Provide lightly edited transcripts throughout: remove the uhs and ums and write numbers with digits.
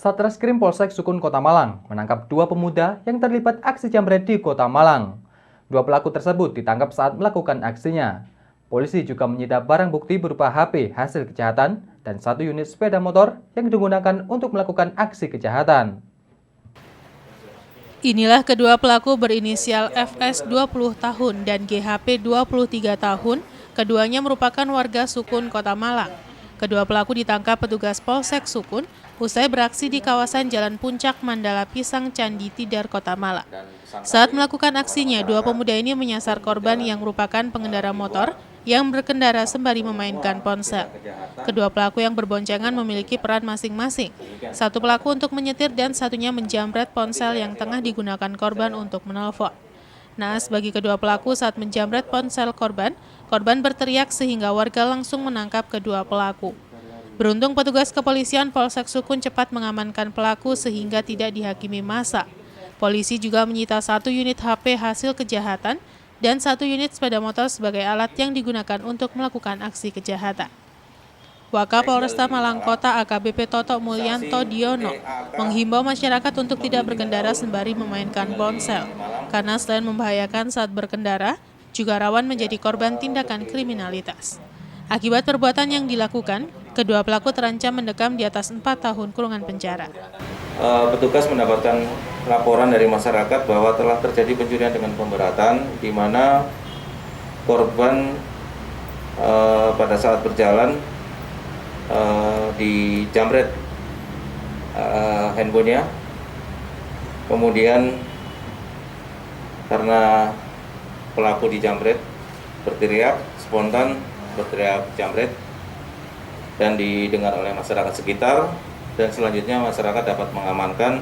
Satreskrim Polsek Sukun Kota Malang menangkap dua pemuda yang terlibat aksi jambret di Kota Malang. Dua pelaku tersebut ditangkap saat melakukan aksinya. Polisi juga menyita barang bukti berupa HP hasil kejahatan dan satu unit sepeda motor yang digunakan untuk melakukan aksi kejahatan. Inilah kedua pelaku berinisial FS 20 tahun dan GHP 23 tahun. Keduanya merupakan warga Sukun Kota Malang. Kedua pelaku ditangkap petugas Polsek Sukun usai beraksi di kawasan Jalan Puncak Mandala Pisang Candi Tidar, Kota Malang. Saat melakukan aksinya, dua pemuda ini menyasar korban yang merupakan pengendara motor yang berkendara sembari memainkan ponsel. Kedua pelaku yang berboncengan memiliki peran masing-masing. Satu pelaku untuk menyetir dan satunya menjamret ponsel yang tengah digunakan korban untuk menelpon. Naas bagi kedua pelaku saat menjamret ponsel korban berteriak sehingga warga langsung menangkap kedua pelaku. Beruntung petugas kepolisian Polsek Sukun cepat mengamankan pelaku sehingga tidak dihakimi massa. Polisi juga menyita satu unit HP hasil kejahatan dan satu unit sepeda motor sebagai alat yang digunakan untuk melakukan aksi kejahatan. Wakapolresta Malang Kota AKBP Toto Mulyanto Diono menghimbau masyarakat untuk tidak berkendara sembari memainkan ponsel, karena selain membahayakan saat berkendara, juga rawan menjadi korban tindakan kriminalitas. Akibat perbuatan yang dilakukan, kedua pelaku terancam mendekam di atas 4 tahun kurungan penjara. Petugas mendapatkan laporan dari masyarakat bahwa telah terjadi pencurian dengan pemberatan, di mana korban pada saat berjalan dijamret handphonenya, kemudian karena pelaku dijamret berteriak spontan, berteriak jambret dan didengar oleh masyarakat sekitar, dan selanjutnya masyarakat dapat mengamankan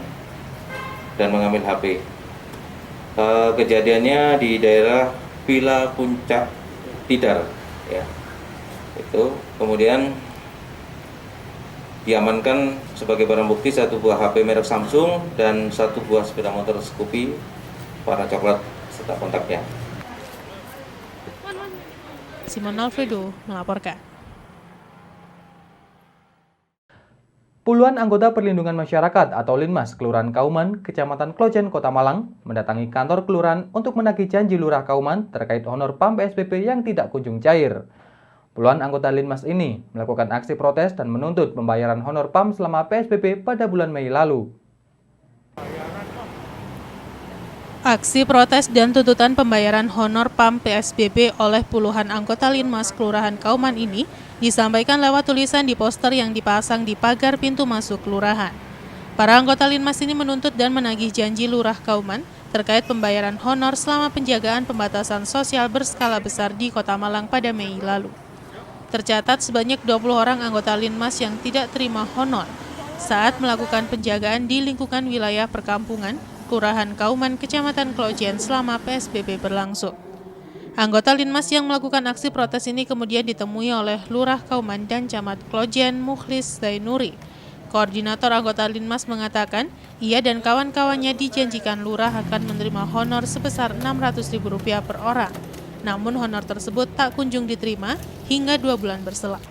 dan mengambil HP. Kejadiannya di daerah Villa Puncak Tidar, ya. Itu kemudian diamankan sebagai barang bukti satu buah HP merek Samsung dan satu buah sepeda motor Scoopy warna coklat serta kontaknya. Simon Alfredo melaporkan. Puluhan anggota Perlindungan Masyarakat atau Linmas Kelurahan Kauman, Kecamatan Klojen, Kota Malang, mendatangi kantor kelurahan untuk menagih janji Lurah Kauman terkait honor PAM PSBB yang tidak kunjung cair. Puluhan anggota Linmas ini melakukan aksi protes dan menuntut pembayaran honor PAM selama PSBB pada bulan Mei lalu. Aksi protes dan tuntutan pembayaran honor PAM PSBB oleh puluhan anggota Linmas Kelurahan Kauman ini disampaikan lewat tulisan di poster yang dipasang di pagar pintu masuk kelurahan. Para anggota Linmas ini menuntut dan menagih janji Lurah Kauman terkait pembayaran honor selama penjagaan pembatasan sosial berskala besar di Kota Malang pada Mei lalu. Tercatat sebanyak 20 orang anggota Linmas yang tidak terima honor saat melakukan penjagaan di lingkungan wilayah perkampungan Kelurahan Kauman, Kecamatan Klojen selama PSBB berlangsung. Anggota Linmas yang melakukan aksi protes ini kemudian ditemui oleh Lurah Kauman dan Camat Klojen Mukhlis Zainuri. Koordinator anggota Linmas mengatakan, ia dan kawan-kawannya dijanjikan Lurah akan menerima honor sebesar Rp600.000 per orang. Namun honor tersebut tak kunjung diterima hingga 2 bulan berselang.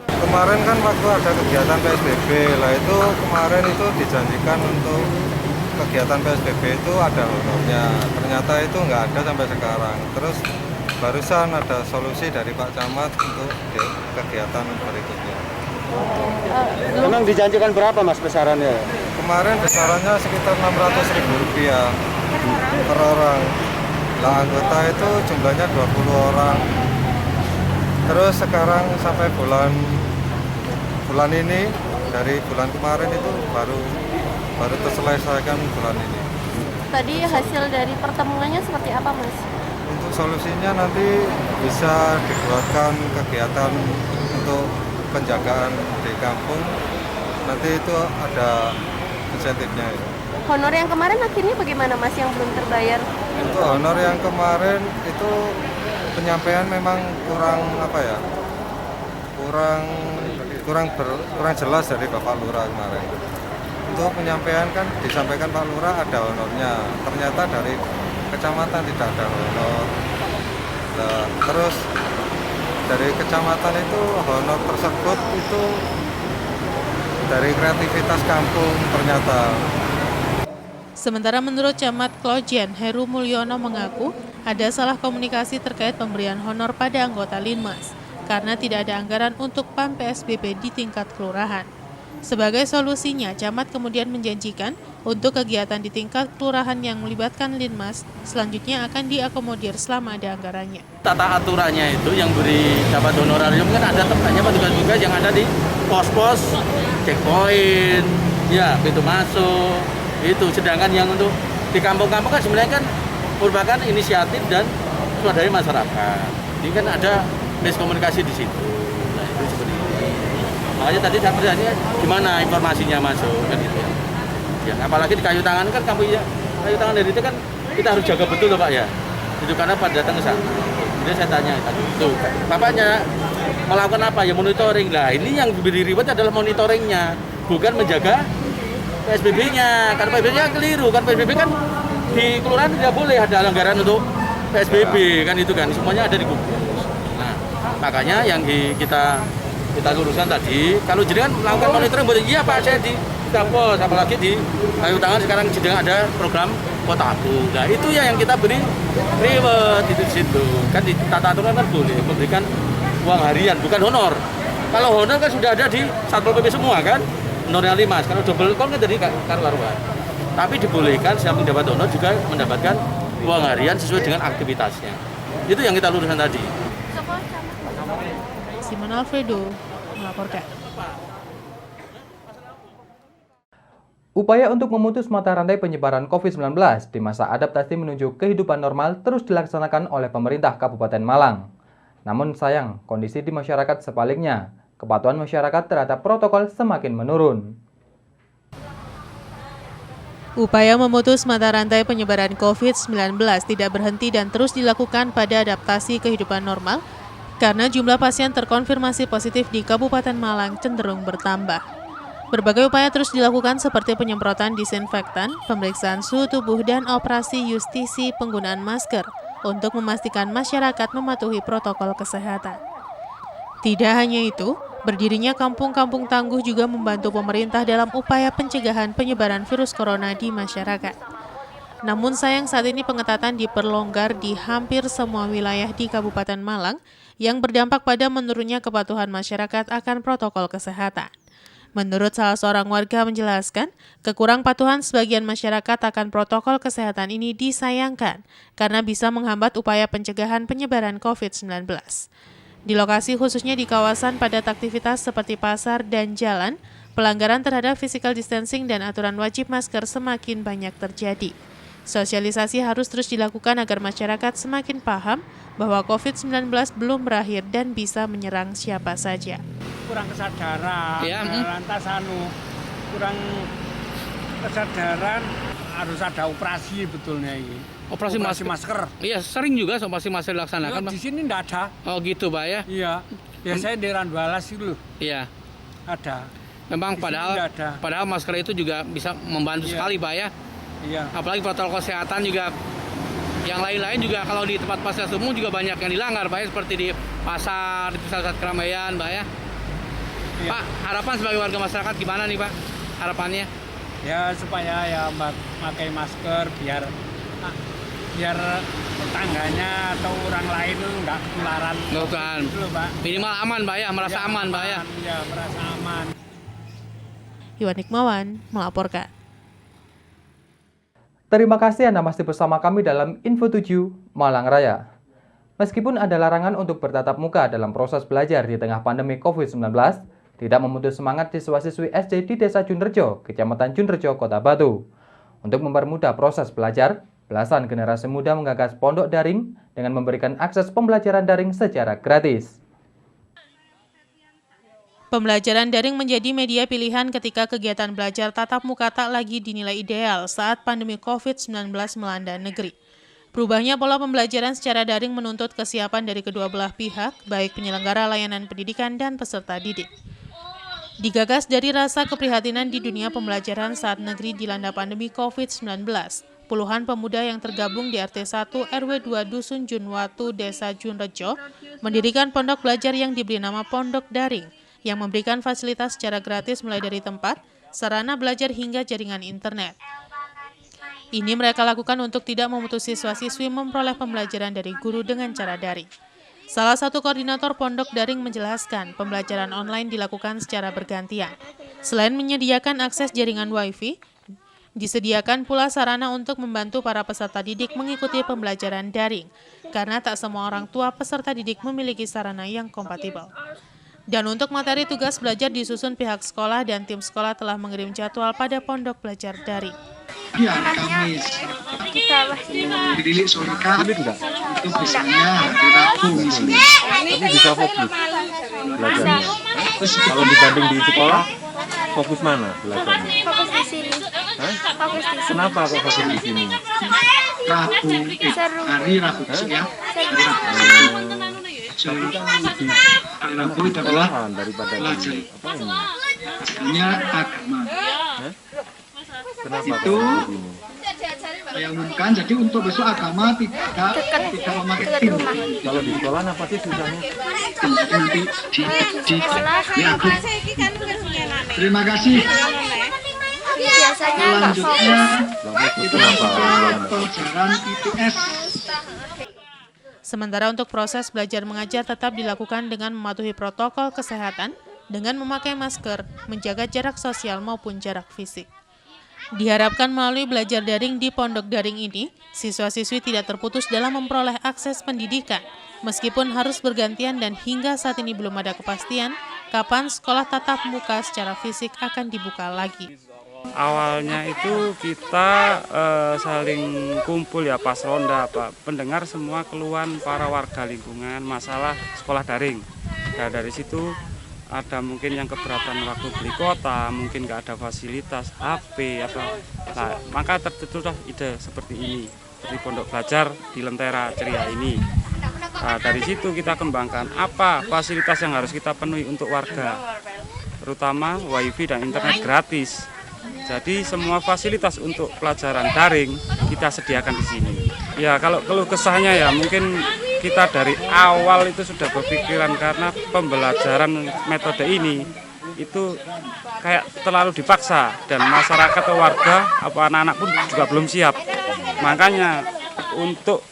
Kemarin kan waktu ada kegiatan PSBB, itu kemarin itu dijanjikan untuk kegiatan PSBB itu ada honornya, ternyata itu nggak ada sampai sekarang. Terus barusan ada solusi dari Pak Camat untuk kegiatan berikutnya. Memang dijanjikan berapa Mas besarannya? Kemarin besarannya sekitar Rp600.000 per orang. Lah anggota itu jumlahnya 20 orang. Terus sekarang sampai bulan ini, dari bulan kemarin itu baru terselesaikan bulan ini. Tadi hasil dari pertemuannya seperti apa, Mas? Untuk solusinya nanti bisa dibuatkan kegiatan untuk penjagaan di kampung. Nanti itu ada insentifnya. Ya. Honor yang kemarin akhirnya bagaimana, Mas, yang belum terbayar? Untuk honor yang kemarin itu penyampaian memang kurang jelas dari Bapak Lurah kemarin. Untuk penyampaian kan disampaikan Pak Lurah ada honornya, ternyata dari kecamatan tidak ada honor. Nah, terus dari kecamatan itu honor tersebut itu dari kreativitas kampung ternyata. Sementara menurut Camat Klojen, Heru Mulyono mengaku ada salah komunikasi terkait pemberian honor pada anggota Linmas karena tidak ada anggaran untuk PAM PSBB di tingkat kelurahan. Sebagai solusinya, Camat kemudian menjanjikan untuk kegiatan di tingkat kelurahan yang melibatkan Linmas selanjutnya akan diakomodir selama ada anggarannya. Tata aturannya itu yang beri dapat honorarium kan ada tempatnya petugas-petugas yang ada di pos-pos, checkpoint, ya pintu masuk, itu. Sedangkan yang untuk di kampung-kampung kan sebenarnya kan merupakan inisiatif dan dari masyarakat. Ini kan ada miskomunikasi di situ. Nah, itu seperti itu. Makanya tadi saya bertanya gimana informasinya masuk kan gitu ya. Ya, apalagi di kayu tangan kan kampung ya, kayu tangan dari itu kan kita harus jaga betul loh Pak ya. Itu karena pada datang ke sana. Jadi saya tanya tadi itu, bapaknya melakukan apa ya, monitoring. Lah ini yang diberi reward adalah monitoringnya, bukan menjaga PSBB-nya. Karena PSBB-nya keliru, kan PSBB kan di kelurahan tidak boleh ada anggaran untuk PSBB kan itu kan, semuanya ada di gugus. Nah makanya yang kita luruskan tadi, kalau jenengan melakukan monitoring, iya Pak, saya di pos, apalagi di kayu tangan sekarang sedang ada program Kotaku. Nah itu ya yang kita beri reward itu di situ. Kan di tata aturan kan boleh memberikan uang harian, bukan honor. Kalau honor kan sudah ada di Satpol PP semua kan, honornya 5. Kalau double kon kan jadi karuan. Tapi dibolehkan siapa mendapat honor juga mendapatkan uang harian sesuai dengan aktivitasnya. Itu yang kita luruskan tadi. Simon Alfredo melaporkan. Upaya untuk memutus mata rantai penyebaran COVID-19 di masa adaptasi menuju kehidupan normal terus dilaksanakan oleh pemerintah Kabupaten Malang. Namun sayang, kondisi di masyarakat sebaliknya. Kepatuhan masyarakat terhadap protokol semakin menurun. Upaya memutus mata rantai penyebaran COVID-19 tidak berhenti dan terus dilakukan pada adaptasi kehidupan normal karena jumlah pasien terkonfirmasi positif di Kabupaten Malang cenderung bertambah. Berbagai upaya terus dilakukan seperti penyemprotan disinfektan, pemeriksaan suhu tubuh, dan operasi justisi penggunaan masker untuk memastikan masyarakat mematuhi protokol kesehatan. Tidak hanya itu, berdirinya kampung-kampung tangguh juga membantu pemerintah dalam upaya pencegahan penyebaran virus corona di masyarakat. Namun sayang saat ini pengetatan diperlonggar di hampir semua wilayah di Kabupaten Malang yang berdampak pada menurunnya kepatuhan masyarakat akan protokol kesehatan. Menurut salah seorang warga menjelaskan, kekurang patuhan sebagian masyarakat akan protokol kesehatan ini disayangkan karena bisa menghambat upaya pencegahan penyebaran COVID-19. Di lokasi khususnya di kawasan padat aktivitas seperti pasar dan jalan, pelanggaran terhadap physical distancing dan aturan wajib masker semakin banyak terjadi. Sosialisasi harus terus dilakukan agar masyarakat semakin paham bahwa COVID-19 belum berakhir dan bisa menyerang siapa saja. Kurang kesadaran, ya, lantas kurang kesadaran, harus ada operasi betulnya ini. Operasi masker. Iya, sering juga operasi masker dilaksanakan. Di sini enggak ada. Oh gitu Pak ya? Iya, biasanya di Randualas itu loh. Iya. Ada. Memang padahal masker itu juga bisa membantu sekali Pak ya? Iya. Apalagi protokol kesehatan juga, yang lain-lain juga kalau di tempat pasar umum juga banyak yang dilanggar Pak ya, seperti di pasar, di pusat keramaian Pak ya. Iya. Pak, harapan sebagai warga masyarakat gimana nih Pak harapannya? Ya supaya ya pakai masker biar tetangganya atau orang lain itu nggak ketularan. Gitu loh, Pak. Minimal aman Pak ya, merasa aman Pak ya. Iya, merasa aman. Iwan Hikmawan melaporkan. Terima kasih Anda masih bersama kami dalam Info 7 Malang Raya. Meskipun ada larangan untuk bertatap muka dalam proses belajar di tengah pandemi COVID-19, tidak memutus semangat siswa-siswi SD di Desa Junrejo, Kecamatan Junrejo, Kota Batu. Untuk mempermudah proses belajar, belasan generasi muda menggagas pondok daring dengan memberikan akses pembelajaran daring secara gratis. Pembelajaran daring menjadi media pilihan ketika kegiatan belajar tatap muka tak lagi dinilai ideal saat pandemi COVID-19 melanda negeri. Berubahnya pola pembelajaran secara daring menuntut kesiapan dari kedua belah pihak, baik penyelenggara layanan pendidikan dan peserta didik. Digagas dari rasa keprihatinan di dunia pembelajaran saat negeri dilanda pandemi COVID-19, puluhan pemuda yang tergabung di RT 1 RW 2 Dusun Junwatu, Desa Junrejo, mendirikan pondok belajar yang diberi nama Pondok Daring, yang memberikan fasilitas secara gratis mulai dari tempat, sarana belajar hingga jaringan internet. Ini mereka lakukan untuk tidak memutus siswa-siswi memperoleh pembelajaran dari guru dengan cara daring. Salah satu koordinator pondok daring menjelaskan pembelajaran online dilakukan secara bergantian. Selain menyediakan akses jaringan Wi-Fi, disediakan pula sarana untuk membantu para peserta didik mengikuti pembelajaran daring, karena tak semua orang tua peserta didik memiliki sarana yang kompatibel. Dan untuk materi tugas belajar disusun pihak sekolah dan tim sekolah telah mengirim jadwal pada pondok belajar daring. Di hari Kamis, dililik sore itu biasanya hari Rabu misalnya. Tapi bisa fokus belajarnya. Kalau dibanding di sekolah, fokus mana belajarnya? Fokus di sini. Fokus di sini. Kenapa kok fokus di sini? Rabu, hari Rabu ya. Hari Rabu itu adalah daripada belajar. apa ini? Misalnya agama. Kenapa Itu kok begini? saya umumkan, jadi untuk besok agama tidak memakai tim. Kalau di sekolah apa sih susahnya? Jadi nanti ya, aku. Terima kasih. Biasanya nggak Selanjutnya fokus. itu adalah pelajaran IPS. Sementara untuk proses belajar mengajar tetap dilakukan dengan mematuhi protokol kesehatan dengan memakai masker, menjaga jarak sosial maupun jarak fisik. Diharapkan melalui belajar daring di pondok daring ini, siswa-siswi tidak terputus dalam memperoleh akses pendidikan, meskipun harus bergantian dan hingga saat ini belum ada kepastian kapan sekolah tatap muka secara fisik akan dibuka lagi. Awalnya itu kita saling kumpul ya pas ronda, pendengar semua keluhan para warga lingkungan masalah sekolah daring. Nah dari situ ada mungkin yang keberatan waktu beli kuota, mungkin nggak ada fasilitas HP apa. Nah, maka tercetuslah ide seperti ini, seperti pondok belajar di Lentera Ceria ini. Nah, dari situ kita kembangkan apa fasilitas yang harus kita penuhi untuk warga, terutama WiFi dan internet gratis. Jadi semua fasilitas untuk pelajaran daring kita sediakan di sini. Ya kalau keluh kesahnya ya mungkin kita dari awal itu sudah berpikiran karena pembelajaran metode ini itu kayak terlalu dipaksa dan masyarakat atau warga apa anak-anak pun juga belum siap. Makanya untuk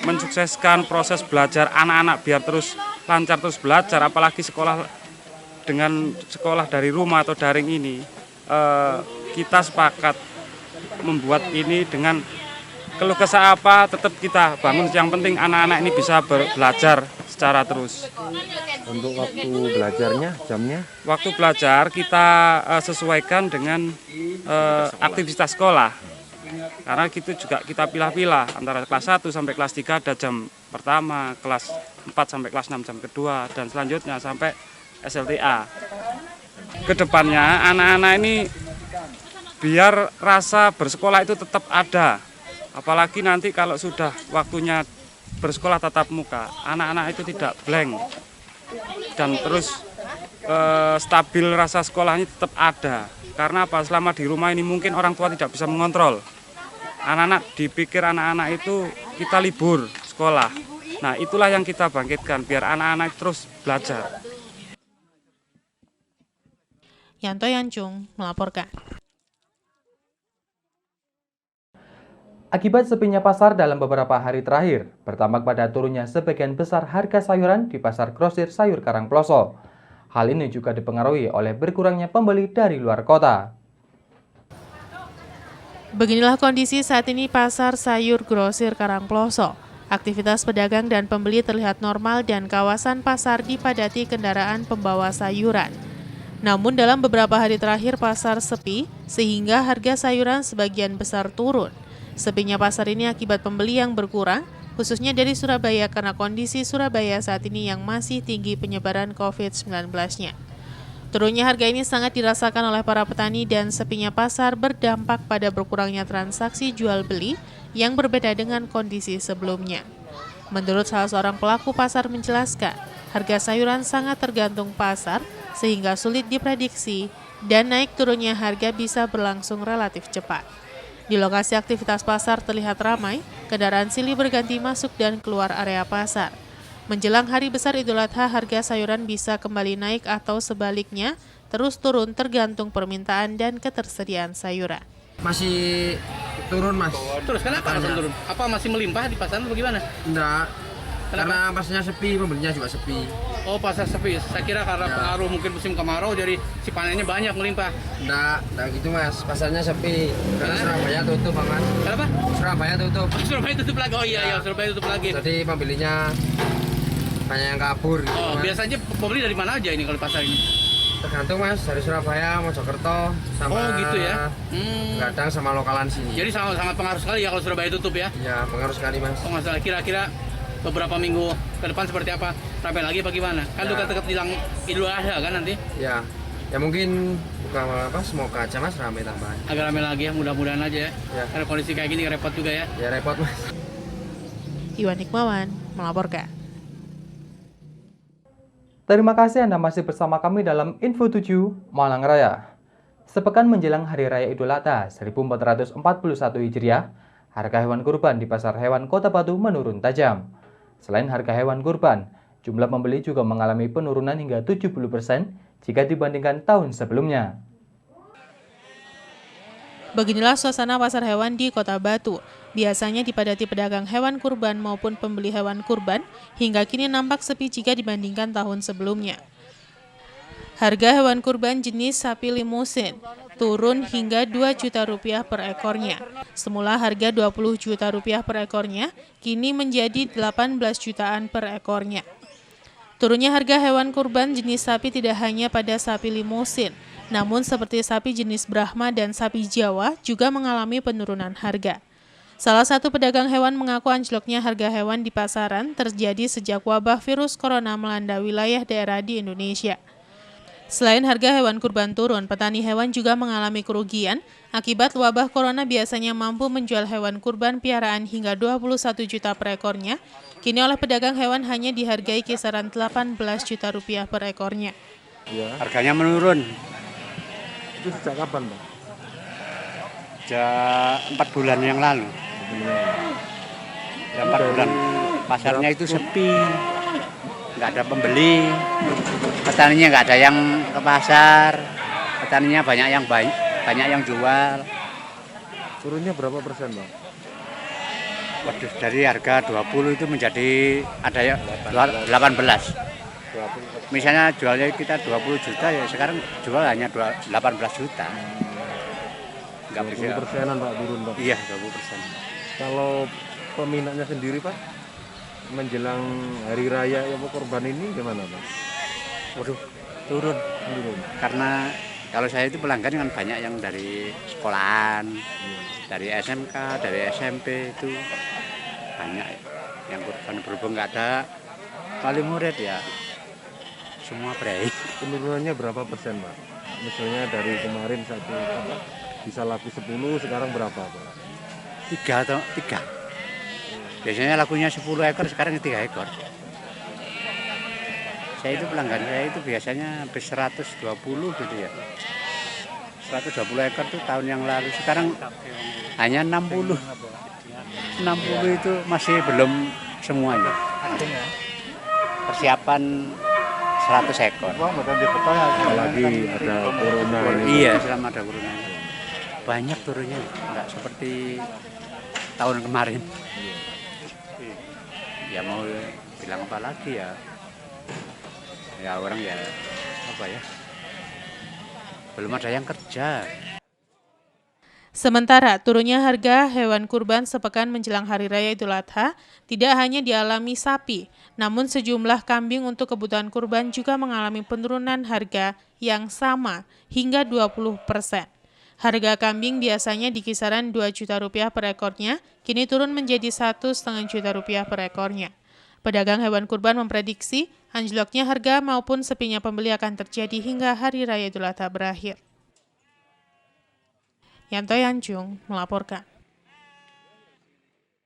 mensukseskan proses belajar anak-anak biar terus lancar terus belajar, apalagi sekolah dengan sekolah dari rumah atau daring ini, kita sepakat membuat ini dengan keluh kesah apa tetap kita bangun. Yang penting anak-anak ini bisa belajar secara terus. Untuk waktu belajarnya, jamnya? Waktu belajar kita sesuaikan dengan aktivitas sekolah. Karena itu juga kita pilah-pilah antara kelas 1 sampai kelas 3 ada jam pertama, kelas 4 sampai kelas 6 jam kedua, dan selanjutnya sampai SLTA. Kedepannya anak-anak ini biar rasa bersekolah itu tetap ada. Apalagi nanti kalau sudah waktunya bersekolah tatap muka, anak-anak itu tidak blank dan terus stabil, rasa sekolahnya tetap ada. Karena apa? Selama di rumah ini mungkin orang tua tidak bisa mengontrol. Anak-anak dipikir anak-anak itu kita libur sekolah. Nah itulah yang kita bangkitkan biar anak-anak terus belajar. Yanto Yancung melaporkan. Akibat sepinya pasar dalam beberapa hari terakhir, berdampak pada turunnya sebagian besar harga sayuran di pasar grosir sayur Karangploso. Hal ini juga dipengaruhi oleh berkurangnya pembeli dari luar kota. Beginilah kondisi saat ini pasar sayur grosir Karangploso. Aktivitas pedagang dan pembeli terlihat normal dan kawasan pasar dipadati kendaraan pembawa sayuran. Namun dalam beberapa hari terakhir pasar sepi sehingga harga sayuran sebagian besar turun. Sepinya pasar ini akibat pembeli yang berkurang, khususnya dari Surabaya karena kondisi Surabaya saat ini yang masih tinggi penyebaran COVID-19-nya. Turunnya harga ini sangat dirasakan oleh para petani dan sepinya pasar berdampak pada berkurangnya transaksi jual-beli yang berbeda dengan kondisi sebelumnya. Menurut salah seorang pelaku pasar menjelaskan, harga sayuran sangat tergantung pasar sehingga sulit diprediksi dan naik turunnya harga bisa berlangsung relatif cepat. Di lokasi aktivitas pasar terlihat ramai, kendaraan silih berganti masuk dan keluar area pasar. Menjelang hari besar Idul Adha, harga sayuran bisa kembali naik atau sebaliknya terus turun tergantung permintaan dan ketersediaan sayuran. Masih turun, Mas. Terus kenapa alasan turun? Apa masih melimpah di pasaran atau bagaimana? Enggak. Kenapa? Karena pasarnya sepi, pembelinya juga sepi. Oh, pasar sepi. Saya kira karena pengaruh mungkin musim kemarau jadi si panennya banyak melimpah. Enggak gitu, Mas. Pasarnya sepi. Karena Surabaya tutup, Mas. Kenapa? Surabaya tutup. Surabaya tutup lagi. Oh iya, Surabaya tutup lagi. Jadi pembelinya banyak yang kabur gitu. Oh, Mas. biasanya pembeli dari mana aja ini kalau di pasar ini? Tergantung, Mas, dari Surabaya, Mojokerto, sama gitu ya. kadang sama lokalan sini. Jadi sangat pengaruh sekali ya kalau Surabaya tutup ya. Ya, pengaruh sekali, Mas. Oh, masalah kira-kira beberapa minggu ke depan seperti apa? Ramai lagi bagaimana? Kan dekat-dekat hilang Idul Adha kan nanti? Ya mungkin bukan apa, semoga aja, Mas, ramai tambahan. Agak ramai lagi ya, mudah-mudahan aja ya. Karena kondisi kayak gini repot juga ya. Ya repot, Mas. Iwan Hikmawan melaporkan. Terima kasih Anda masih bersama kami dalam Info 7 Malang Raya. Sepekan menjelang Hari Raya Idul Adha 1441 Hijriah, harga hewan kurban di Pasar Hewan Kota Batu menurun tajam. Selain harga hewan kurban, jumlah pembeli juga mengalami penurunan hingga 70% jika dibandingkan tahun sebelumnya. Beginilah suasana pasar hewan di Kota Batu. Biasanya dipadati pedagang hewan kurban maupun pembeli hewan kurban, hingga kini nampak sepi jika dibandingkan tahun sebelumnya. Harga hewan kurban jenis sapi limusin turun hingga Rp2 juta per ekornya. Semula harga Rp20 juta per ekornya, kini menjadi 18 jutaan per ekornya. Turunnya harga hewan kurban jenis sapi tidak hanya pada sapi limusin, namun seperti sapi jenis Brahma dan sapi Jawa juga mengalami penurunan harga. Salah satu pedagang hewan mengaku anjloknya harga hewan di pasaran terjadi sejak wabah virus corona melanda wilayah daerah di Indonesia. Selain harga hewan kurban turun, petani hewan juga mengalami kerugian akibat wabah corona biasanya mampu menjual hewan kurban piaraan hingga 21 juta per ekornya. Kini oleh pedagang hewan hanya dihargai kisaran 18 juta rupiah per ekornya. Harganya menurun. Itu sejak kapan, Pak? Sejak 4 bulan yang lalu. Ya, 4 bulan. Pasarnya itu sepi. Nggak ada pembeli. Petaninya nggak ada yang ke pasar. Petaninya banyak yang jual. Turunnya berapa persen, Bang? Waduh, dari harga 20 itu menjadi ada yang 18. Misalnya jualnya kita 20 juta ya sekarang jual hanya 18 juta. Enggak bisa. 20%-an, Pak, turun, Pak. Iya, 20%. Kalau peminatnya sendiri, Pak, menjelang hari raya kurban ini gimana, Pak? Waduh, turun. Karena kalau saya itu pelanggan kan banyak yang dari sekolahan, dari SMK, dari SMP itu banyak yang kurban, berhubung nggak ada wali murid ya semua berai. Penurunannya berapa persen, Pak? Misalnya dari kemarin bisa laku 10, sekarang berapa, Pak? 3. Biasanya lakunya 10 ekor, sekarang 3 ekor. Saya itu pelanggan saya itu biasanya hampir 120 gitu ya. 120 ekor tuh tahun yang lalu, sekarang hanya 60. 60 itu masih belum semuanya. Persiapan 100 ekor. Apalagi ada corona ini. Iya, selama ada corona. Banyak turunnya, nggak seperti tahun kemarin. Ya mau bilang apa lagi ya? Ya orang ya apa ya? Belum ada yang kerja. Sementara turunnya harga hewan kurban sepekan menjelang Hari Raya Idul Adha tidak hanya dialami sapi, namun sejumlah kambing untuk kebutuhan kurban juga mengalami penurunan harga yang sama hingga 20%. Harga kambing biasanya di kisaran Rp2 juta per ekornya, kini turun menjadi Rp1,5 juta per ekornya. Pedagang hewan kurban memprediksi anjloknya harga maupun sepinya pembeli akan terjadi hingga Hari Raya Idul Adha berakhir. Yanto Yanjung melaporkan.